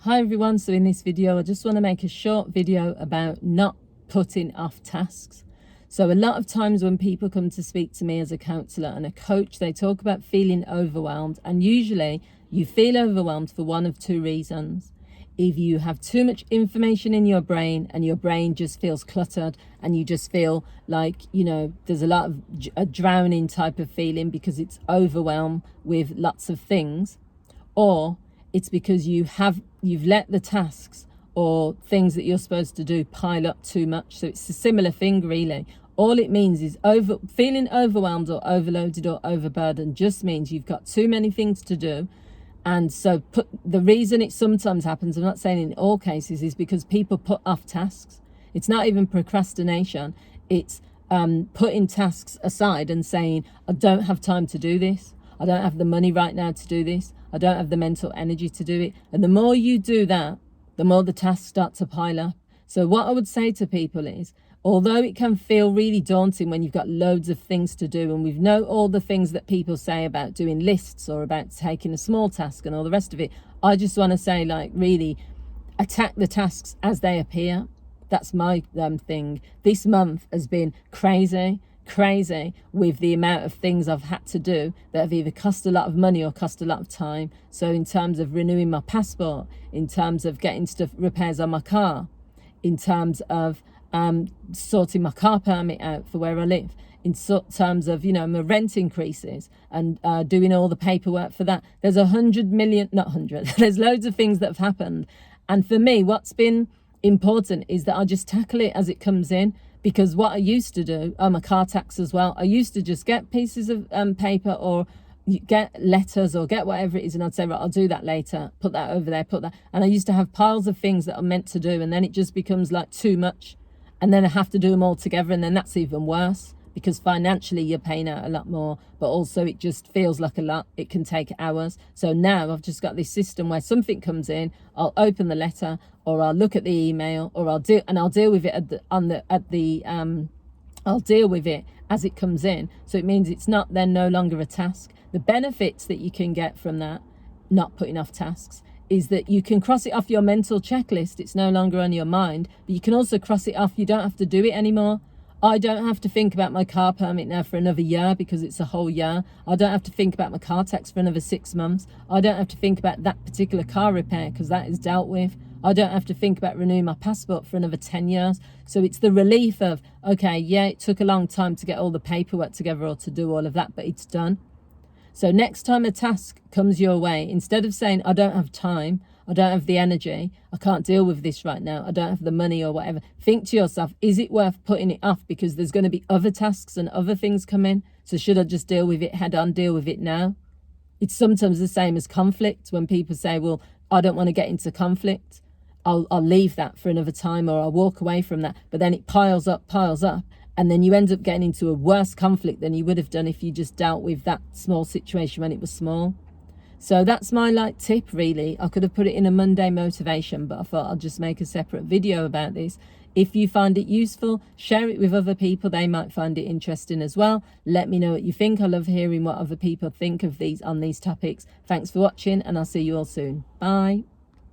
Hi everyone, so in this video I just want to make a short video about not putting off tasks. So a lot of times when people come to speak to me as a counsellor and a coach, they talk about feeling overwhelmed, and usually you feel overwhelmed for one of two reasons. If you have too much information in your brain and your brain just feels cluttered and you just feel like, there's a lot of a drowning type of feeling because it's overwhelmed with lots of things, or it's because you've let the tasks or things that you're supposed to do pile up too much. So it's a similar thing, really. All it means is feeling overwhelmed or overloaded or overburdened just means you've got too many things to do. And so the reason it sometimes happens, I'm not saying in all cases, is because people put off tasks. It's not even procrastination. It's putting tasks aside and saying, I don't have time to do this. I don't have the money right now to do this. I don't have the mental energy to do it. And the more you do that, the more the tasks start to pile up. So what I would say to people is, although it can feel really daunting when you've got loads of things to do, and we know all the things that people say about doing lists or about taking a small task and all the rest of it, I just want to say, really attack the tasks as they appear. That's my thing. This month has been crazy with the amount of things I've had to do that have either cost a lot of money or cost a lot of time. So in terms of renewing my passport, in terms of getting stuff repairs on my car, in terms of sorting my car permit out for where I live, in terms of my rent increases and doing all the paperwork for that. There's there's loads of things that have happened, and for me what's been important is that I just tackle it as it comes in. Because what I used to do, my car tax as well, I used to just get pieces of paper or get letters or get whatever it is, and I'd say, right, I'll do that later, put that over there, put that. And I used to have piles of things that I'm meant to do, and then it just becomes like too much. And then I have to do them all together, and then that's even worse, because financially you're paying out a lot more, but also it just feels like a lot. It can take hours. So now I've just got this system where something comes in, I'll open the letter, or I'll look at the email, or I'll deal with it I'll deal with it as it comes in. So it means it's not then no longer a task. The benefits that you can get from that, not putting off tasks, is that you can cross it off your mental checklist. It's no longer on your mind, but you can also cross it off. You don't have to do it anymore. I don't have to think about my car permit now for another year because it's a whole year. I don't have to think about my car tax for another 6 months. I don't have to think about that particular car repair because that is dealt with. I don't have to think about renewing my passport for another 10 years. So it's the relief of, okay, yeah, it took a long time to get all the paperwork together or to do all of that, but it's done. So next time a task comes your way, instead of saying, I don't have time, I don't have the energy, I can't deal with this right now, I don't have the money or whatever, think to yourself, is it worth putting it off because there's going to be other tasks and other things come in? So should I just deal with it head on, deal with it now? It's sometimes the same as conflict. When people say, well, I don't want to get into conflict, I'll leave that for another time, or I'll walk away from that. But then it piles up, and then you end up getting into a worse conflict than you would have done if you just dealt with that small situation when it was small. So that's my tip, really. I could have put it in a Monday motivation, but I thought I'll just make a separate video about this. If you find it useful, share it with other people. They might find it interesting as well. Let me know what you think. I love hearing what other people think of on these topics. Thanks for watching, and I'll see you all soon. Bye.